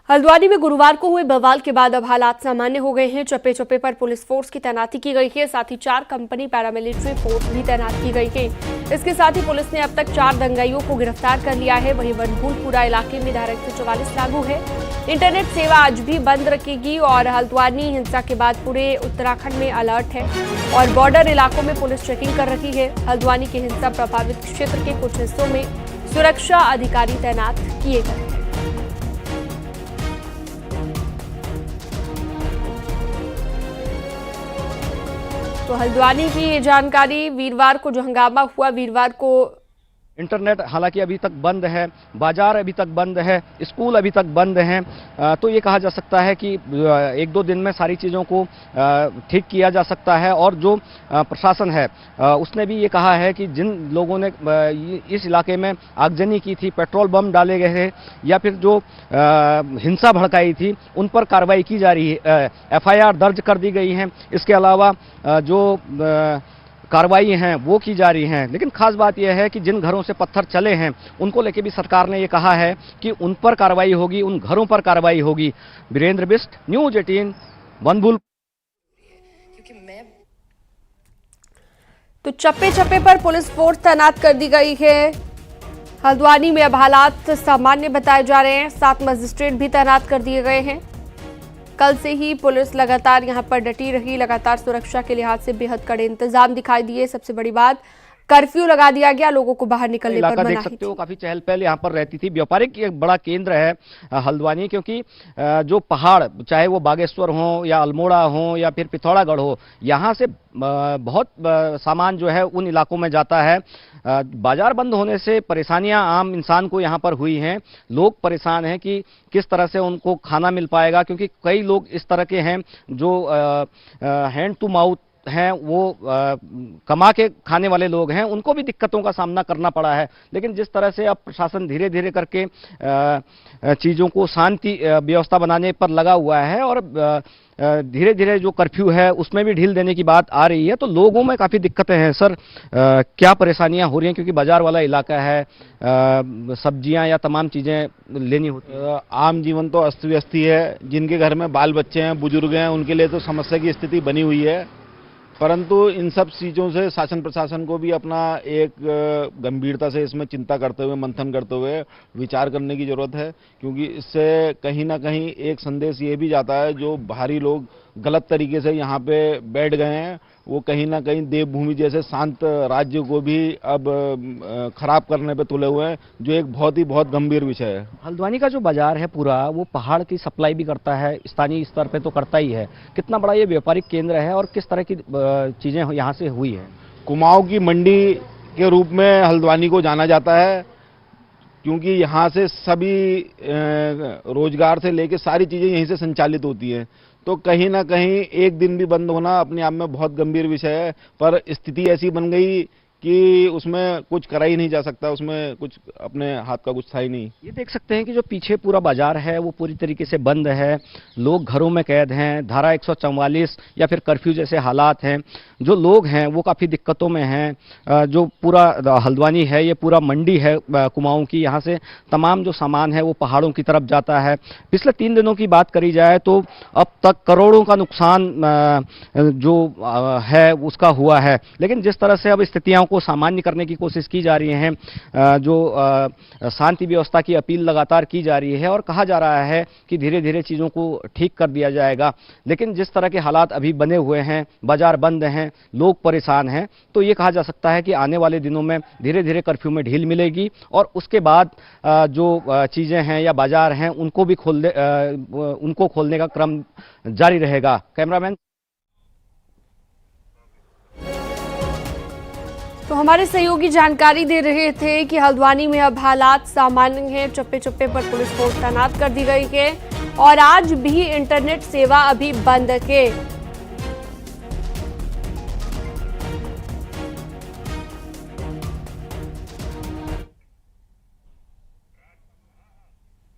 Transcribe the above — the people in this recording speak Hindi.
हल्द्वानी में गुरुवार को हुए बवाल के बाद अब हालात सामान्य हो गए हैं। चप्पे चप्पे पर पुलिस फोर्स की तैनाती की गई है, साथ ही 4 कंपनी पैरामिलिट्री फोर्स भी तैनात की गई है। इसके साथ ही पुलिस ने अब तक 4 दंगाइयों को गिरफ्तार कर लिया है। वहीं बनभूलपुरा इलाके में धारा 144 लागू है। इंटरनेट सेवा आज भी बंद रखेगी और हल्द्वानी हिंसा के बाद पूरे उत्तराखंड में अलर्ट है और बॉर्डर इलाकों में पुलिस चेकिंग कर रही है। हल्द्वानी के हिंसा प्रभावित क्षेत्र के कुछ हिस्सों में सुरक्षा अधिकारी तैनात किए गए हैं। तो हल्द्वानी की ये जानकारी, वीरवार को जो हंगामा हुआ, वीरवार को इंटरनेट हालांकि अभी तक बंद है, बाजार अभी तक बंद है, स्कूल अभी तक बंद हैं, तो ये कहा जा सकता है कि 1-2 दिन में सारी चीज़ों को ठीक किया जा सकता है। और जो प्रशासन है उसने भी ये कहा है कि जिन लोगों ने इस इलाके में आगजनी की थी, पेट्रोल बम डाले गए थे या फिर जो हिंसा भड़काई थी, उन पर कार्रवाई की जा रही है, FIR दर्ज कर दी गई है। इसके अलावा जो कार्रवाई हैं वो की जा रही हैं। लेकिन खास बात यह है कि जिन घरों से पत्थर चले हैं उनको लेके भी सरकार ने ये कहा है कि उन पर कार्रवाई होगी, उन घरों पर कार्रवाई होगी। वीरेंद्र बिष्ट, न्यूज़ 18, बनभूल। तो चप्पे चप्पे पर पुलिस फोर्स तैनात कर दी गई है। हल्द्वानी में अब हालात सामान्य बताए जा रहे हैं। 7 मजिस्ट्रेट भी तैनात कर दिए गए हैं। कल से ही पुलिस लगातार यहां पर डटी रही, लगातार सुरक्षा के लिहाज से बेहद कड़े इंतजाम दिखाई दिए। सबसे बड़ी बात, कर्फ्यू लगा दिया गया, लोगों को बाहर निकलने पर मनाही थी। देख सकते हो काफी चहल पहल यहाँ पर रहती थी। व्यापारिक एक बड़ा केंद्र है हल्द्वानी, क्योंकि जो पहाड़, चाहे वो बागेश्वर हो या अल्मोड़ा हो या फिर पिथौरागढ़ हो, यहाँ से बहुत सामान जो है उन इलाकों में जाता है। बाजार बंद होने से परेशानियां आम इंसान को यहाँ पर हुई हैं। लोग परेशान हैं कि किस तरह से उनको खाना मिल पाएगा, क्योंकि कई लोग इस तरह के हैं जो हैंड टू माउथ हैं, वो कमा के खाने वाले लोग हैं, उनको भी दिक्कतों का सामना करना पड़ा है। लेकिन जिस तरह से अब प्रशासन धीरे धीरे करके चीज़ों को शांति व्यवस्था बनाने पर लगा हुआ है और धीरे धीरे जो कर्फ्यू है उसमें भी ढील देने की बात आ रही है, तो लोगों में काफ़ी दिक्कतें हैं। सर, क्या परेशानियां हो रही हैं, क्योंकि बाजार वाला इलाका है, सब्जियां या तमाम चीज़ें लेनी होती हैं। आम जीवन तो अस्त व्यस्त ही है। जिनके घर में बाल बच्चे हैं, बुजुर्ग हैं, उनके लिए तो समस्या की स्थिति बनी हुई है। परंतु इन सब चीज़ों से शासन प्रशासन को भी अपना एक गंभीरता से इसमें चिंता करते हुए, मंथन करते हुए विचार करने की जरूरत है, क्योंकि इससे कहीं ना कहीं एक संदेश ये भी जाता है, जो बाहरी लोग गलत तरीके से यहाँ पे बैठ गए हैं, वो कहीं ना कहीं देवभूमि जैसे शांत राज्य को भी अब खराब करने पे तुले हुए हैं, जो एक बहुत गंभीर विषय है। हल्द्वानी का जो बाजार है पूरा, वो पहाड़ की सप्लाई भी करता है, स्थानीय स्तर पे तो करता ही है। कितना बड़ा ये व्यापारिक केंद्र है और किस तरह की चीजें यहाँ से हुई है? कुमाऊं की मंडी के रूप में हल्द्वानी को जाना जाता है, क्योंकि यहाँ से सभी रोजगार से लेकर सारी चीजें यहीं से संचालित होती हैं। तो कहीं ना कहीं एक दिन भी बंद होना अपने आप में बहुत गंभीर विषय है। पर स्थिति ऐसी बन गई कि उसमें कुछ करा ही नहीं जा सकता, उसमें कुछ अपने हाथ का कुछ था ही नहीं। ये देख सकते हैं कि जो पीछे पूरा बाजार है वो पूरी तरीके से बंद है, लोग घरों में कैद हैं, धारा 144 या फिर कर्फ्यू जैसे हालात हैं। जो लोग हैं वो काफ़ी दिक्कतों में हैं। जो पूरा हल्द्वानी है, ये पूरा मंडी है कुमाऊं की, यहाँ से तमाम जो सामान है वो पहाड़ों की तरफ जाता है। पिछले 3 दिनों की बात करी जाए तो अब तक करोड़ों का नुकसान जो है उसका हुआ है। लेकिन जिस तरह से अब स्थितियों को सामान्य करने की कोशिश की जा रही है, जो शांति व्यवस्था की अपील लगातार की जा रही है और कहा जा रहा है कि धीरे धीरे चीज़ों को ठीक कर दिया जाएगा। लेकिन जिस तरह के हालात अभी बने हुए हैं, बाजार बंद हैं, लोग परेशान हैं, तो ये कहा जा सकता है कि आने वाले दिनों में धीरे धीरे कर्फ्यू में ढील मिलेगी और उसके बाद जो चीज़ें हैं या बाजार हैं उनको भी उनको खोलने का क्रम जारी रहेगा। कैमरामैन। तो हमारे सहयोगी जानकारी दे रहे थे कि हल्द्वानी में अब हालात सामान्य हैं। चप्पे चप्पे पर पुलिस फोर्स तैनात कर दी गई है और आज भी इंटरनेट सेवा अभी बंद है।